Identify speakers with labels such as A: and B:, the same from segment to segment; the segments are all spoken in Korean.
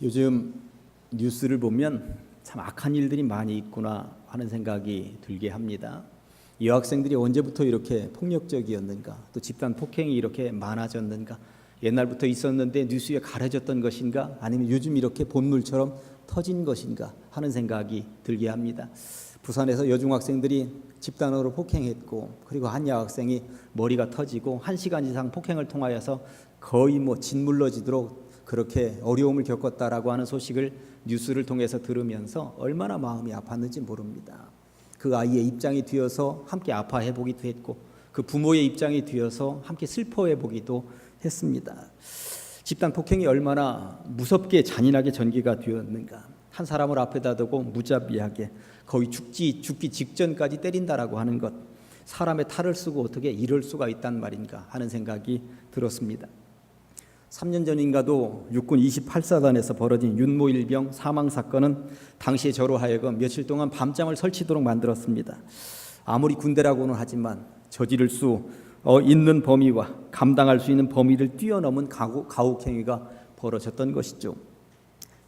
A: 요즘 뉴스를 보면 참 악한 일들이 많이 있구나 하는 생각이 들게 합니다. 여학생들이 언제부터 이렇게 폭력적이었는가, 또 집단 폭행이 이렇게 많아졌는가, 옛날부터 있었는데 뉴스에 가려졌던 것인가, 아니면 요즘 이렇게 본물처럼 터진 것인가 하는 생각이 들게 합니다. 부산에서 여중학생들이 집단으로 폭행했고, 그리고 한 여학생이 머리가 터지고 1시간 이상 폭행을 통하여서 거의 짓물러지도록 그렇게 어려움을 겪었다라고 하는 소식을 뉴스를 통해서 들으면서 얼마나 마음이 아팠는지 모릅니다. 그 아이의 입장이 되어서 함께 아파해 보기도 했고, 그 부모의 입장이 되어서 함께 슬퍼해 보기도 했습니다. 집단 폭행이 얼마나 무섭게 잔인하게 전개가 되었는가. 한 사람을 앞에다 두고 무자비하게 거의 죽기 직전까지 때린다라고 하는 것, 사람의 탈을 쓰고 어떻게 이럴 수가 있단 말인가 하는 생각이 들었습니다. 3년 전인가도 육군 28사단에서 벌어진 윤모일병 사망 사건은 당시에 저로 하여금 며칠 동안 밤잠을 설치도록 만들었습니다. 아무리 군대라고는 하지만 저지를 수 있는 범위와 감당할 수 있는 범위를 뛰어넘은 가혹행위가 벌어졌던 것이죠.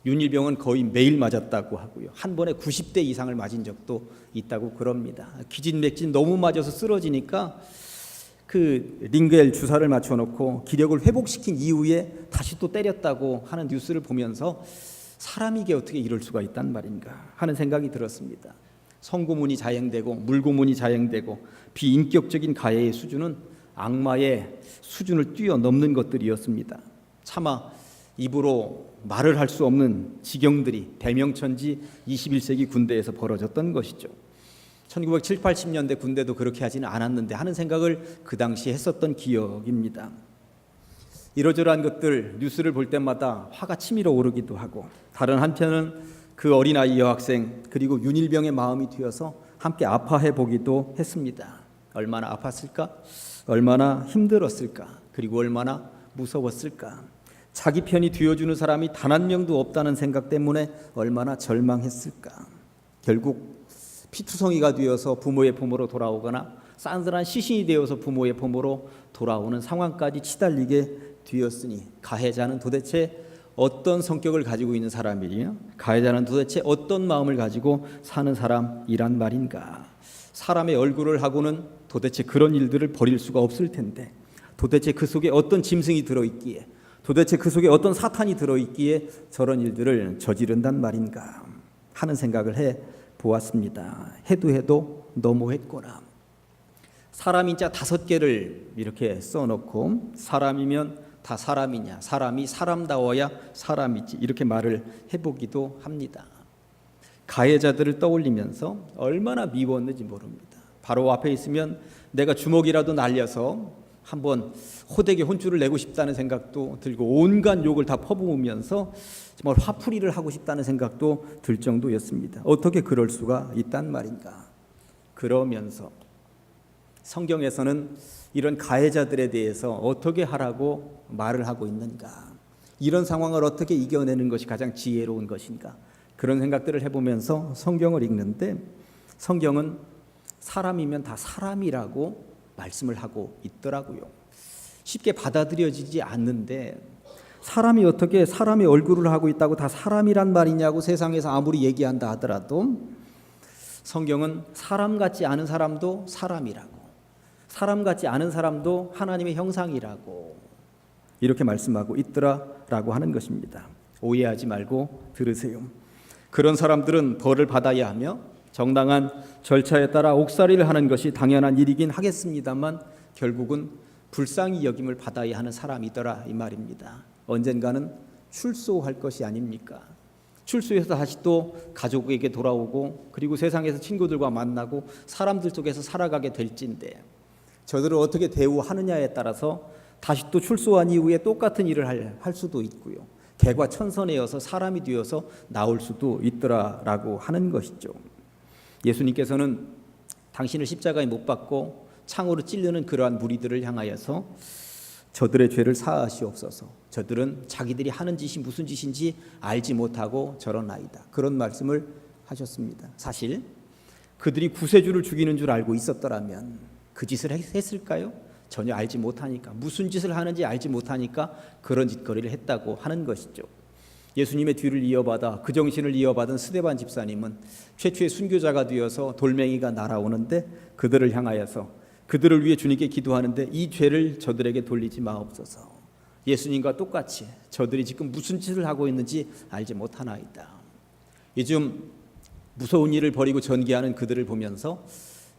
A: 윤일병은 거의 매일 맞았다고 하고요. 한 번에 90대 이상을 맞은 적도 있다고 그럽니다. 기진맥진 너무 맞아서 쓰러지니까 그 링겔 주사를 맞춰놓고 기력을 회복시킨 이후에 다시 또 때렸다고 하는 뉴스를 보면서 사람이 이게 어떻게 이럴 수가 있단 말인가 하는 생각이 들었습니다. 성고문이 자행되고 물고문이 자행되고 비인격적인 가해의 수준은 악마의 수준을 뛰어넘는 것들이었습니다. 차마 입으로 말을 할 수 없는 지경들이 대명천지 21세기 군대에서 벌어졌던 것이죠. 1970, 80년대 군대도 그렇게 하지는 않았는데 하는 생각을 그 당시에 했었던 기억입니다. 이러저러한 것들 뉴스를 볼 때마다 화가 치밀어 오르기도 하고, 다른 한편은 그 어린아이 여학생 그리고 윤일병의 마음이 되어서 함께 아파해 보기도 했습니다. 얼마나 아팠을까? 얼마나 힘들었을까? 그리고 얼마나 무서웠을까? 자기 편이 되어주는 사람이 단 한 명도 없다는 생각 때문에 얼마나 절망했을까? 결국 피투성이가 되어서 부모의 품으로 돌아오거나 싼쓸한 시신이 되어서 부모의 품으로 돌아오는 상황까지 치달리게 되었으니 가해자는 도대체 어떤 성격을 가지고 있는 사람이냐? 가해자는 도대체 어떤 마음을 가지고 사는 사람이란 말인가? 사람의 얼굴을 하고는 도대체 그런 일들을 벌일 수가 없을 텐데, 도대체 그 속에 어떤 짐승이 들어있기에, 도대체 그 속에 어떤 사탄이 들어있기에 저런 일들을 저지른단 말인가 하는 생각을 해 보았습니다. 해도 너무했구나. 사람 인자 5개를 이렇게 써놓고 사람이면 다 사람이냐, 사람이 사람다워야 사람이지, 이렇게 말을 해보기도 합니다. 가해자들을 떠올리면서 얼마나 미웠는지 모릅니다. 바로 앞에 있으면 내가 주먹이라도 날려서 한번 호되게 혼쭐을 내고 싶다는 생각도 들고, 온갖 욕을 다 퍼부으면서 정말 화풀이를 하고 싶다는 생각도 들 정도였습니다. 어떻게 그럴 수가 있단 말인가. 그러면서 성경에서는 이런 가해자들에 대해서 어떻게 하라고 말을 하고 있는가, 이런 상황을 어떻게 이겨내는 것이 가장 지혜로운 것인가, 그런 생각들을 해보면서 성경을 읽는데, 성경은 사람이면 다 사람이라고 말씀을 하고 있더라고요. 쉽게 받아들여지지 않는데, 사람이 어떻게 사람의 얼굴을 하고 있다고 다 사람이란 말이냐고 세상에서 아무리 얘기한다 하더라도, 성경은 사람 같지 않은 사람도 사람이라고, 사람 같지 않은 사람도 하나님의 형상이라고 이렇게 말씀하고 있더라라고 하는 것입니다. 오해하지 말고 들으세요. 그런 사람들은 벌을 받아야 하며 정당한 절차에 따라 옥살이를 하는 것이 당연한 일이긴 하겠습니다만, 결국은 불쌍히 여김을 받아야 하는 사람이더라 이 말입니다. 언젠가는 출소할 것이 아닙니까? 출소해서 다시 또 가족에게 돌아오고, 그리고 세상에서 친구들과 만나고 사람들 속에서 살아가게 될진데, 저들을 어떻게 대우하느냐에 따라서 다시 또 출소한 이후에 똑같은 일을 할 수도 있고요, 개과천선해서 사람이 되어서 나올 수도 있더라라고 하는 것이죠. 예수님께서는 당신을 십자가에 못 박고 창으로 찌르는 그러한 무리들을 향하여서 저들의 죄를 사하시옵소서, 저들은 자기들이 하는 짓이 무슨 짓인지 알지 못하고 저러나이다, 그런 말씀을 하셨습니다. 사실 그들이 구세주를 죽이는 줄 알고 있었더라면 그 짓을 했을까요? 전혀 알지 못하니까, 무슨 짓을 하는지 알지 못하니까 그런 짓거리를 했다고 하는 것이죠. 예수님의 뒤를 이어받아 그 정신을 이어받은 스데반 집사님은 최초의 순교자가 되어서 돌멩이가 날아오는데 그들을 향하여서 그들을 위해 주님께 기도하는데 이 죄를 저들에게 돌리지 마옵소서. 예수님과 똑같이 저들이 지금 무슨 짓을 하고 있는지 알지 못하나이다. 요즘 무서운 일을 벌이고 전개하는 그들을 보면서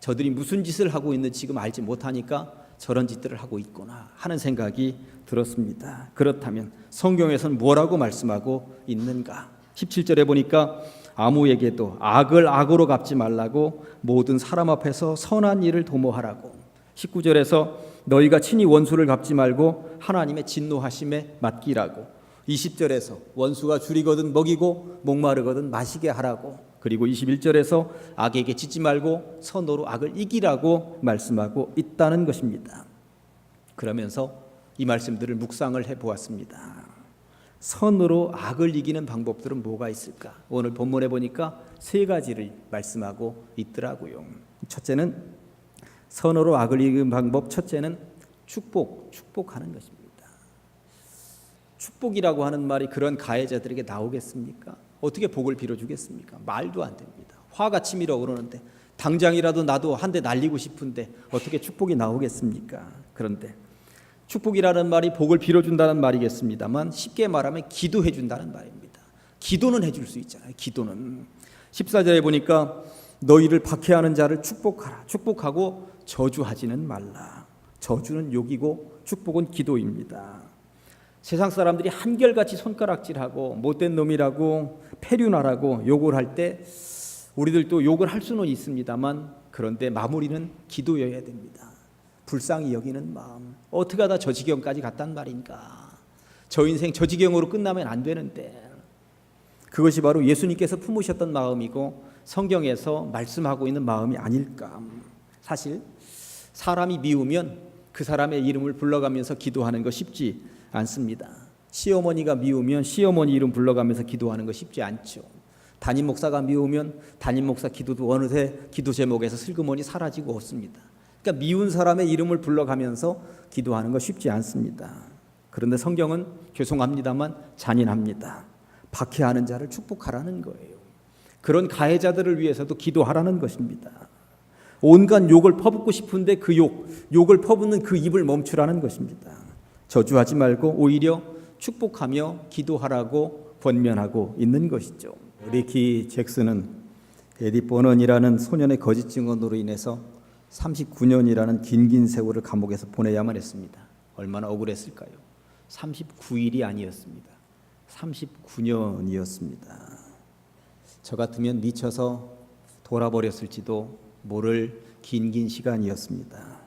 A: 저들이 무슨 짓을 하고 있는지 지금 알지 못하니까 저런 짓들을 하고 있구나 하는 생각이 들었습니다. 그렇다면 성경에서는 뭐라고 말씀하고 있는가? 17절에 보니까 아무에게도 악을 악으로 갚지 말라고 모든 사람 앞에서 선한 일을 도모하라고. 19절에서 너희가 친히 원수를 갚지 말고 하나님의 진노하심에 맡기라고. 20절에서 원수가 줄이거든 먹이고 목마르거든 마시게 하라고. 그리고 21절에서 악에게 짓지 말고 선으로 악을 이기라고 말씀하고 있다는 것입니다. 그러면서 이 말씀들을 묵상을 해보았습니다. 선으로 악을 이기는 방법들은 뭐가 있을까? 오늘 본문에 보니까 세 가지를 말씀하고 있더라고요. 첫째는 선으로 악을 이기는 방법, 첫째는 축복하는 것입니다. 축복이라고 하는 말이 그런 가해자들에게 나오겠습니까? 어떻게 복을 빌어주겠습니까? 말도 안 됩니다. 화가 치밀어 오르는데 당장이라도 나도 한 대 날리고 싶은데 어떻게 축복이 나오겠습니까? 그런데 축복이라는 말이 복을 빌어준다는 말이겠습니다만 쉽게 말하면 기도해준다는 말입니다. 기도는 해줄 수 있잖아요. 기도는 14절에 보니까 너희를 박해하는 자를 축복하라. 축복하고 저주하지는 말라. 저주는 욕이고 축복은 기도입니다. 세상 사람들이 한결같이 손가락질하고 못된 놈이라고 폐륜하라고 욕을 할 때 우리들도 욕을 할 수는 있습니다만 그런데 마무리는 기도여야 됩니다. 불쌍히 여기는 마음. 어떻게 하다 저 지경까지 갔단 말인가. 저 인생 저 지경으로 끝나면 안 되는데. 그것이 바로 예수님께서 품으셨던 마음이고 성경에서 말씀하고 있는 마음이 아닐까. 사실 사람이 미우면 그 사람의 이름을 불러가면서 기도하는 거 쉽지 않습니다. 시어머니가 미우면 시어머니 이름 불러가면서 기도하는 거 쉽지 않죠. 담임 목사가 미우면 담임 목사 기도도 어느새 기도 제목에서 슬그머니 사라지고 없습니다. 그러니까 미운 사람의 이름을 불러가면서 기도하는 거 쉽지 않습니다. 그런데 성경은 죄송합니다만 잔인합니다. 박해하는 자를 축복하라는 거예요. 그런 가해자들을 위해서도 기도하라는 것입니다. 온갖 욕을 퍼붓고 싶은데 그 욕을 퍼붓는 그 입을 멈추라는 것입니다. 저주하지 말고 오히려 축복하며 기도하라고 권면하고 있는 것이죠. 리키 잭슨은 에디 버넌이라는 소년의 거짓 증언으로 인해서 39년이라는 긴 세월을 감옥에서 보내야만 했습니다. 얼마나 억울했을까요? 39일이 아니었습니다. 39년이었습니다. 저 같으면 미쳐서 돌아버렸을지도 모를 긴 시간이었습니다.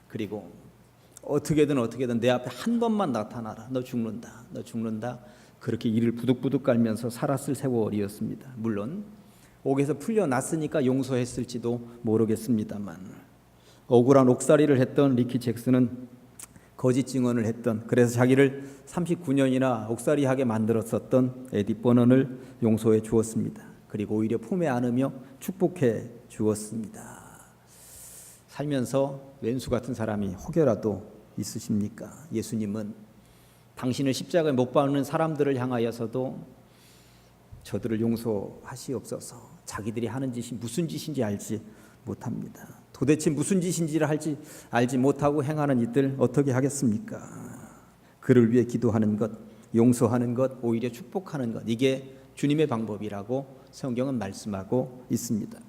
A: 그리고 어떻게든 내 앞에 한 번만 나타나라. 너 죽는다. 그렇게 이를 부득부득 깔면서 살았을 세월이었습니다. 물론 옥에서 풀려났으니까 용서했을지도 모르겠습니다만 억울한 옥살이를 했던 리키 잭슨은 거짓 증언을 했던, 그래서 자기를 39년이나 옥살이하게 만들었었던 에디 버넌을 용서해 주었습니다. 그리고 오히려 품에 안으며 축복해 주었습니다. 살면서 왼수 같은 사람이 혹여라도 있으십니까? 예수님은 당신을 십자가에 못 박는 사람들을 향하여서도 저들을 용서하시옵소서. 자기들이 하는 짓이 무슨 짓인지 알지 못합니다. 도대체 무슨 짓인지를 알지 못하고 행하는 이들 어떻게 하겠습니까? 그를 위해 기도하는 것, 용서하는 것, 오히려 축복하는 것, 이게 주님의 방법이라고 성경은 말씀하고 있습니다.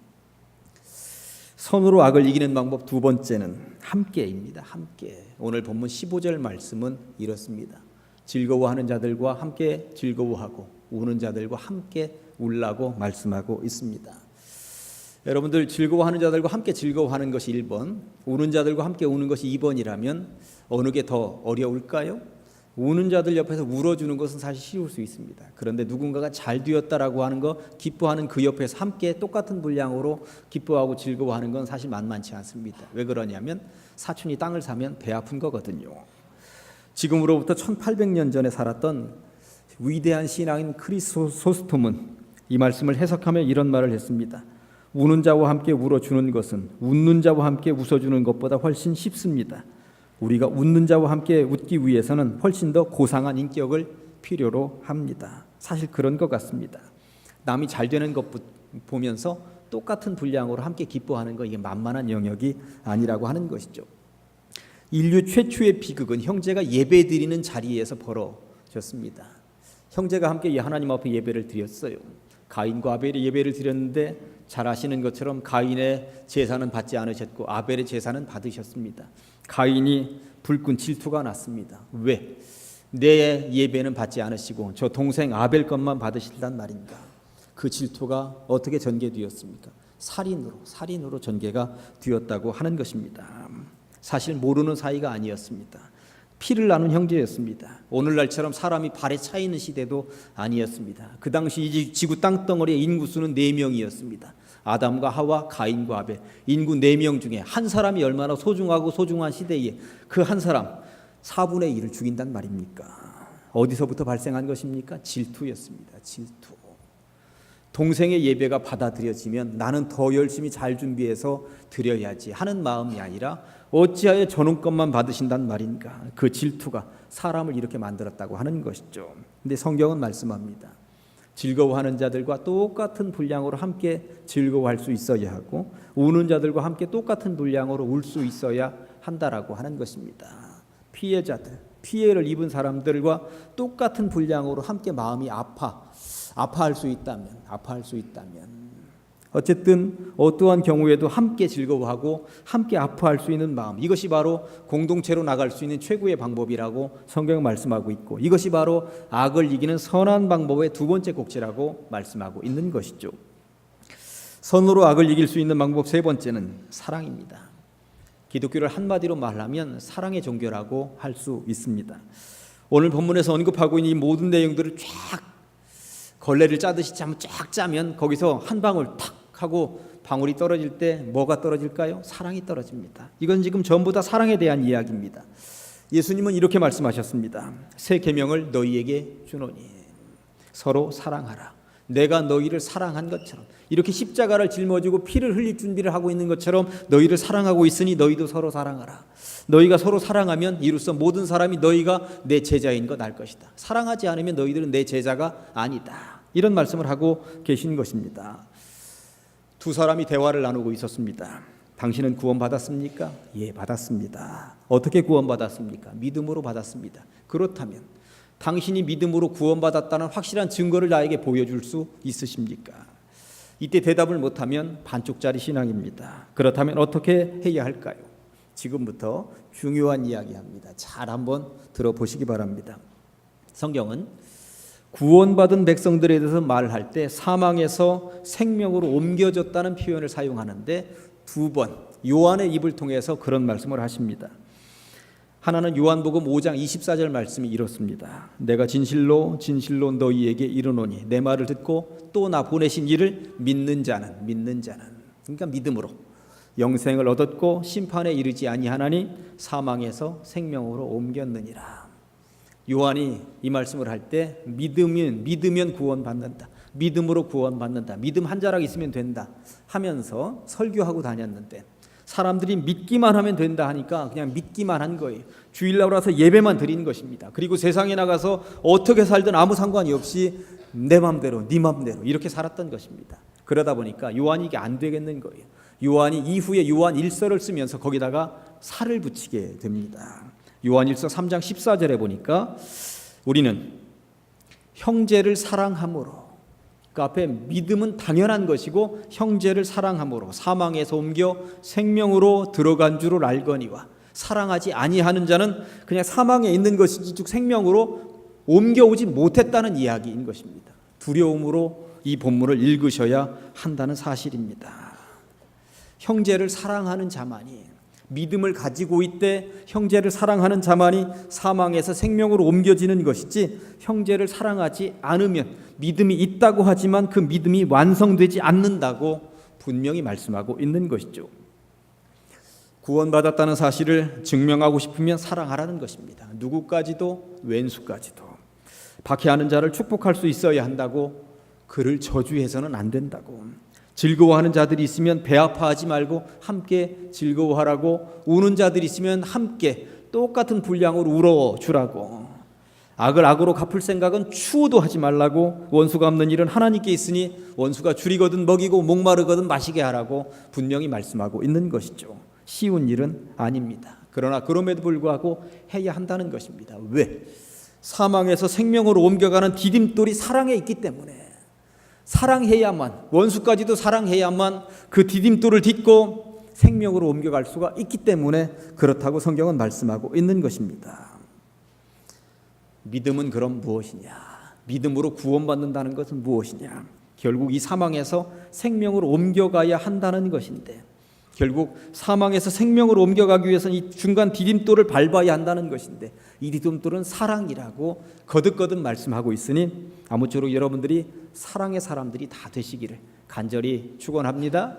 A: 선으로 악을 이기는 방법 두 번째는 함께입니다. 함께. 오늘 본문 15절 말씀은 이렇습니다. 즐거워하는 자들과 함께 즐거워하고 우는 자들과 함께 울라고 말씀하고 있습니다. 여러분들 즐거워하는 자들과 함께 즐거워하는 것이 1번, 우는 자들과 함께 우는 것이 2번이라면 어느 게 더 어려울까요? 우는 자들 옆에서 울어주는 것은 사실 쉬울 수 있습니다. 그런데 누군가가 잘 되었다라고 하는 거, 기뻐하는 그 옆에서 함께 똑같은 분량으로 기뻐하고 즐거워하는 건 사실 만만치 않습니다. 왜 그러냐면 사촌이 땅을 사면 배 아픈 거거든요. 지금으로부터 1800년 전에 살았던 위대한 신앙인 크리소스톰은 이 말씀을 해석하며 이런 말을 했습니다. 우는 자와 함께 울어주는 것은 웃는 자와 함께 웃어주는 것보다 훨씬 쉽습니다. 우리가 웃는 자와 함께 웃기 위해서는 훨씬 더 고상한 인격을 필요로 합니다. 사실 그런 것 같습니다. 남이 잘 되는 것 보면서 똑같은 분량으로 함께 기뻐하는 거, 이게 만만한 영역이 아니라고 하는 것이죠. 인류 최초의 비극은 형제가 예배드리는 자리에서 벌어졌습니다. 형제가 함께 하나님 앞에 예배를 드렸어요. 가인과 아벨이 예배를 드렸는데 잘 아시는 것처럼 가인의 제사는 받지 않으셨고 아벨의 제사는 받으셨습니다. 가인이 불끈 질투가 났습니다. 왜? 내 예배는 받지 않으시고 저 동생 아벨 것만 받으실단 말인가? 그 질투가 어떻게 전개되었습니까? 살인으로 전개가 되었다고 하는 것입니다. 사실 모르는 사이가 아니었습니다. 피를 나눈 형제였습니다. 오늘날처럼 사람이 발에 차이는 시대도 아니었습니다. 그 당시 지구 땅덩어리의 인구수는 4명이었습니다. 아담과 하와, 가인과 아벨, 인구 4명 중에 한 사람이 얼마나 소중하고 소중한 시대에 그 한 사람 4분의 1을 죽인단 말입니까? 어디서부터 발생한 것입니까? 질투였습니다. 질투. 동생의 예배가 받아들여지면 나는 더 열심히 잘 준비해서 드려야지 하는 마음이 아니라 어찌하여 저놈 것만 받으신단 말인가? 그 질투가 사람을 이렇게 만들었다고 하는 것이죠. 근데 성경은 말씀합니다. 즐거워하는 자들과 똑같은 분량으로 함께 즐거워할 수 있어야 하고 우는 자들과 함께 똑같은 분량으로 울 수 있어야 한다라고 하는 것입니다. 피해자들, 피해를 입은 사람들과 똑같은 분량으로 함께 마음이 아파할 수 있다면 어쨌든 어떠한 경우에도 함께 즐거워하고 함께 아파할 수 있는 마음, 이것이 바로 공동체로 나갈 수 있는 최고의 방법이라고 성경은 말씀하고 있고 이것이 바로 악을 이기는 선한 방법의 두 번째 꼭지라고 말씀하고 있는 것이죠. 선으로 악을 이길 수 있는 방법 세 번째는 사랑입니다. 기독교를 한마디로 말하면 사랑의 종교라고 할 수 있습니다. 오늘 본문에서 언급하고 있는 이 모든 내용들을 쫙 걸레를 짜듯이 쫙 짜면 거기서 한 방울 탁 하고 방울이 떨어질 때 뭐가 떨어질까요? 사랑이 떨어집니다. 이건 지금 전부 다 사랑에 대한 이야기입니다. 예수님은 이렇게 말씀하셨습니다. 새 계명을 너희에게 주노니 서로 사랑하라. 내가 너희를 사랑한 것처럼, 이렇게 십자가를 짊어지고 피를 흘릴 준비를 하고 있는 것처럼 너희를 사랑하고 있으니 너희도 서로 사랑하라. 너희가 서로 사랑하면 이로써 모든 사람이 너희가 내 제자인 것 알 것이다. 사랑하지 않으면 너희들은 내 제자가 아니다. 이런 말씀을 하고 계신 것입니다. 두 사람이 대화를 나누고 있었습니다. 당신은 구원받았습니까? 예, 받았습니다. 어떻게 구원받았습니까? 믿음으로 받았습니다. 그렇다면 당신이 믿음으로 구원받았다는 확실한 증거를 나에게 보여줄 수 있으십니까? 이때 대답을 못하면 반쪽짜리 신앙입니다. 그렇다면 어떻게 해야 할까요? 지금부터 중요한 이야기합니다. 잘 한번 들어보시기 바랍니다. 성경은 구원받은 백성들에 대해서 말할 때 사망에서 생명으로 옮겨졌다는 표현을 사용하는데 두 번 요한의 입을 통해서 그런 말씀을 하십니다. 하나는 요한복음 5장 24절 말씀이 이렇습니다. 내가 진실로 진실로 너희에게 이르노니 내 말을 듣고 또 나 보내신 이를 믿는 자는 그러니까 믿음으로 영생을 얻었고 심판에 이르지 아니하나니 사망에서 생명으로 옮겼느니라. 요한이 이 말씀을 할 때 믿으면 구원받는다. 믿음으로 구원받는다. 믿음 한 자락 있으면 된다 하면서 설교하고 다녔는데 사람들이 믿기만 하면 된다 하니까 그냥 믿기만 한 거예요. 주일날 와서 예배만 드린 것입니다. 그리고 세상에 나가서 어떻게 살든 아무 상관이 없이 내 맘대로 네 맘대로 이렇게 살았던 것입니다. 그러다 보니까 요한이 이게 안 되겠는 거예요. 요한이 이후에 요한 1서를 쓰면서 거기다가 살을 붙이게 됩니다. 요한 1서 3장 14절에 보니까 우리는 형제를 사랑함으로, 그 앞에 믿음은 당연한 것이고 형제를 사랑함으로 사망에서 옮겨 생명으로 들어간 줄을 알거니와 사랑하지 아니하는 자는 그냥 사망에 있는 것이지 즉 생명으로 옮겨오지 못했다는 이야기인 것입니다. 두려움으로 이 본문을 읽으셔야 한다는 사실입니다. 형제를 사랑하는 자만이, 믿음을 가지고 있되 형제를 사랑하는 자만이 사망에서 생명으로 옮겨지는 것이지 형제를 사랑하지 않으면 믿음이 있다고 하지만 그 믿음이 완성되지 않는다고 분명히 말씀하고 있는 것이죠. 구원받았다는 사실을 증명하고 싶으면 사랑하라는 것입니다. 누구까지도 왼수까지도. 박해하는 자를 축복할 수 있어야 한다고 그를 저주해서는 안 된다고. 즐거워하는 자들이 있으면 배 아파하지 말고 함께 즐거워하라고. 우는 자들이 있으면 함께 똑같은 분량으로 울어주라고. 악을 악으로 갚을 생각은 추호도 하지 말라고. 원수 갚는 일은 하나님께 있으니 원수가 줄이거든 먹이고 목마르거든 마시게 하라고 분명히 말씀하고 있는 것이죠. 쉬운 일은 아닙니다. 그러나 그럼에도 불구하고 해야 한다는 것입니다. 왜? 사망에서 생명으로 옮겨가는 디딤돌이 사랑에 있기 때문에. 사랑해야만, 원수까지도 사랑해야만 그 디딤돌을 딛고 생명으로 옮겨갈 수가 있기 때문에 그렇다고 성경은 말씀하고 있는 것입니다. 믿음은 그럼 무엇이냐? 믿음으로 구원받는다는 것은 무엇이냐? 결국 이 사망에서 생명으로 옮겨가야 한다는 것인데, 결국 사망에서 생명으로 옮겨가기 위해서는 이 중간 디딤돌을 밟아야 한다는 것인데, 이 디딤돌은 사랑이라고 거듭거듭 말씀하고 있으니 아무쪼록 여러분들이 사랑의 사람들이 다 되시기를 간절히 축원합니다.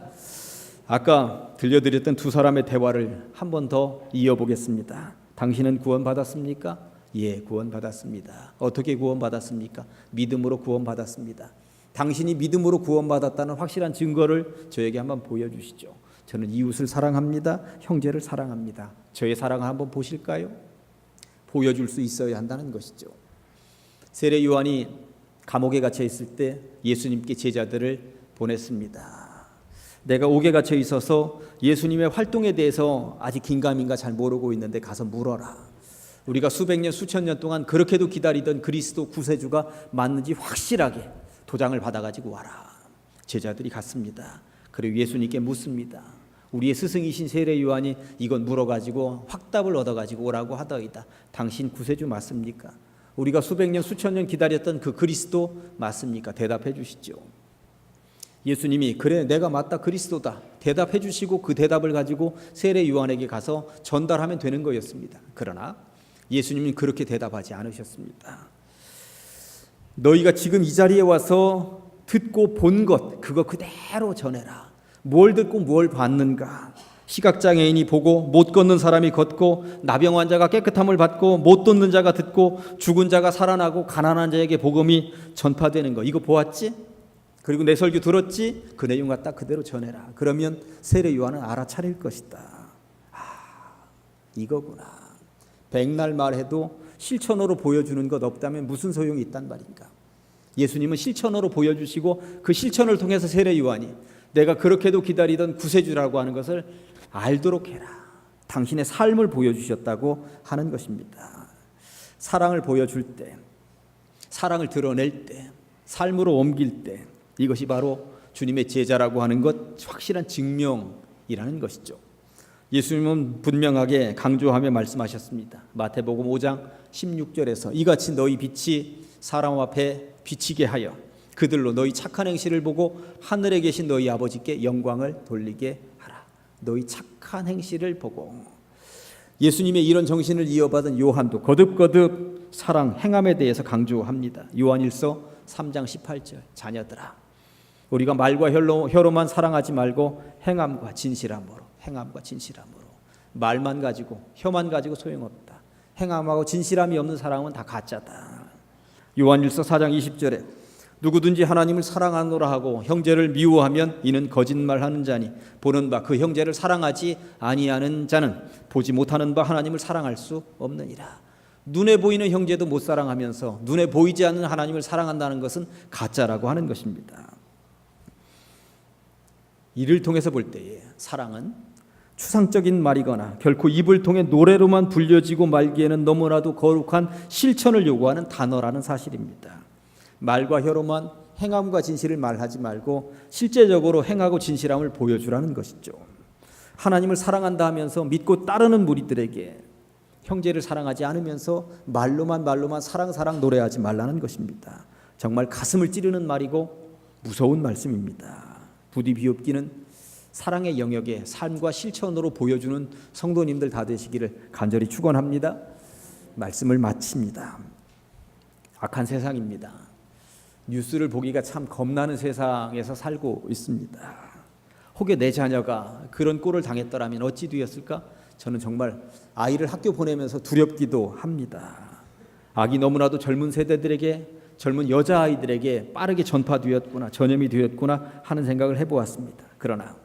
A: 아까 들려드렸던 두 사람의 대화를 한 번 더 이어보겠습니다. 당신은 구원받았습니까? 예, 구원받았습니다. 어떻게 구원받았습니까? 믿음으로 구원받았습니다. 당신이 믿음으로 구원받았다는 확실한 증거를 저에게 한번 보여주시죠. 저는 이웃을 사랑합니다. 형제를 사랑합니다. 저의 사랑을 한번 보실까요? 보여줄 수 있어야 한다는 것이죠. 세례 요한이 감옥에 갇혀 있을 때 예수님께 제자들을 보냈습니다. 내가 옥에 갇혀 있어서 예수님의 활동에 대해서 아직 긴가민가 잘 모르고 있는데 가서 물어라. 우리가 수백 년 수천 년 동안 그렇게도 기다리던 그리스도 구세주가 맞는지 확실하게 도장을 받아가지고 와라. 제자들이 갔습니다. 그리고 예수님께 묻습니다. 우리의 스승이신 세례 요한이 이건 물어가지고 확답을 얻어가지고 오라고 하더이다. 당신 구세주 맞습니까? 우리가 수백 년 수천 년 기다렸던 그 그리스도 맞습니까? 대답해 주시죠. 예수님이 그래 내가 맞다 그리스도다 대답해 주시고 그 대답을 가지고 세례 요한에게 가서 전달하면 되는 거였습니다. 그러나 예수님은 그렇게 대답하지 않으셨습니다. 너희가 지금 이 자리에 와서 듣고 본 것 그거 그대로 전해라. 뭘 듣고 뭘 봤는가? 시각장애인이 보고 못 걷는 사람이 걷고 나병 환자가 깨끗함을 받고 못 듣는 자가 듣고 죽은 자가 살아나고 가난한 자에게 복음이 전파되는 거 이거 보았지? 그리고 내 설교 들었지? 그 내용 갖다 그대로 전해라. 그러면 세례 요한은 알아차릴 것이다. 이거구나. 백날 말해도 실천으로 보여주는 것 없다면 무슨 소용이 있단 말인가? 예수님은 실천으로 보여주시고 그 실천을 통해서 세례 요한이 내가 그렇게도 기다리던 구세주라고 하는 것을 알도록 해라. 당신의 삶을 보여주셨다고 하는 것입니다. 사랑을 보여줄 때, 사랑을 드러낼 때, 삶으로 옮길 때 이것이 바로 주님의 제자라고 하는 것 확실한 증명이라는 것이죠. 예수님은 분명하게 강조하며 말씀하셨습니다. 마태복음 5장 16절에서 이같이 너희 빛이 사람 앞에 비치게 하여 그들로 너희 착한 행실을 보고 하늘에 계신 너희 아버지께 영광을 돌리게 하라. 너희 착한 행실을 보고. 예수님의 이런 정신을 이어받은 요한도 거듭거듭 사랑 행함에 대해서 강조합니다. 요한일서 3장 18절 자녀들아 우리가 말과 혀로만 사랑하지 말고 행함과 진실함으로 말만 가지고 혀만 가지고 소용없다. 행함하고 진실함이 없는 사랑은 다 가짜다. 요한일서 4장 20절에 누구든지 하나님을 사랑하노라 하고 형제를 미워하면 이는 거짓말하는 자니 보는 바 그 형제를 사랑하지 아니하는 자는 보지 못하는 바 하나님을 사랑할 수 없느니라. 눈에 보이는 형제도 못 사랑하면서 눈에 보이지 않는 하나님을 사랑한다는 것은 가짜라고 하는 것입니다. 이를 통해서 볼 때에 사랑은 추상적인 말이거나 결코 입을 통해 노래로만 불려지고 말기에는 너무나도 거룩한 실천을 요구하는 단어라는 사실입니다. 말과 혀로만 행함과 진실을 말하지 말고 실제적으로 행하고 진실함을 보여주라는 것이죠. 하나님을 사랑한다 하면서 믿고 따르는 무리들에게 형제를 사랑하지 않으면서 말로만 사랑 노래하지 말라는 것입니다. 정말 가슴을 찌르는 말이고 무서운 말씀입니다. 부디 비옵기는 사랑의 영역에 삶과 실천으로 보여주는 성도님들 다 되시기를 간절히 축원합니다. 말씀을 마칩니다. 악한 세상입니다. 뉴스를 보기가 참 겁나는 세상에서 살고 있습니다. 혹여 내 자녀가 그런 꼴을 당했더라면 어찌 되었을까? 저는 정말 아이를 학교 보내면서 두렵기도 합니다. 악이 너무나도 젊은 세대들에게 젊은 여자아이들에게 빠르게 전파되었구나 전염이 되었구나 하는 생각을 해보았습니다. 그러나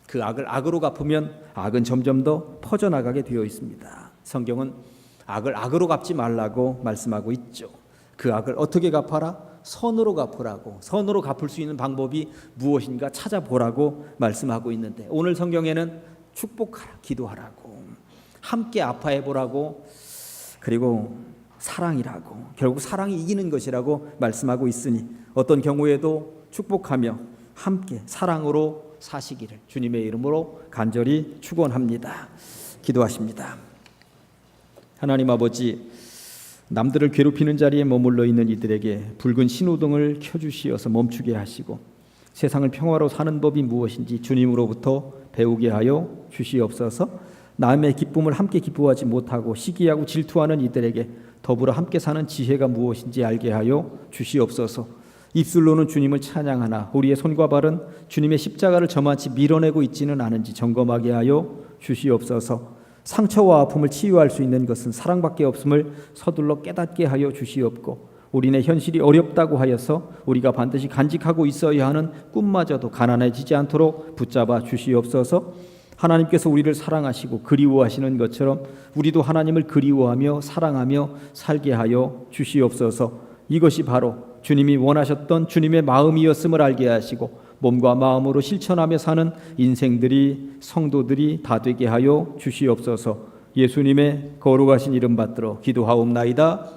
A: 그 악을 악으로 갚으면 악은 점점 더 퍼져나가게 되어 있습니다. 성경은 악을 악으로 갚지 말라고 말씀하고 있죠. 그 악을 어떻게 갚아라? 선으로 갚으라고. 선으로 갚을 수 있는 방법이 무엇인가 찾아보라고 말씀하고 있는데, 오늘 성경에는 축복하라, 기도하라고, 함께 아파해보라고, 그리고 사랑이라고, 결국 사랑이 이기는 것이라고 말씀하고 있으니 어떤 경우에도 축복하며 함께 사랑으로 사시기를 주님의 이름으로 간절히 축원합니다. 기도하십니다. 하나님 아버지, 남들을 괴롭히는 자리에 머물러 있는 이들에게 붉은 신호등을 켜주시어서 멈추게 하시고 세상을 평화로 사는 법이 무엇인지 주님으로부터 배우게 하여 주시옵소서. 남의 기쁨을 함께 기뻐하지 못하고 시기하고 질투하는 이들에게 더불어 함께 사는 지혜가 무엇인지 알게 하여 주시옵소서. 입술로는 주님을 찬양하나 우리의 손과 발은 주님의 십자가를 저만치 밀어내고 있지는 않은지 점검하게 하여 주시옵소서. 상처와 아픔을 치유할 수 있는 것은 사랑밖에 없음을 서둘러 깨닫게 하여 주시옵고, 우리네 현실이 어렵다고 하여서 우리가 반드시 간직하고 있어야 하는 꿈마저도 가난해지지 않도록 붙잡아 주시옵소서. 하나님께서 우리를 사랑하시고 그리워하시는 것처럼 우리도 하나님을 그리워하며 사랑하며 살게 하여 주시옵소서. 이것이 바로 주님이 원하셨던 주님의 마음이었음을 알게 하시고 몸과 마음으로 실천하며 사는 인생들이, 성도들이 다 되게 하여 주시옵소서. 예수님의 거룩하신 이름 받들어 기도하옵나이다.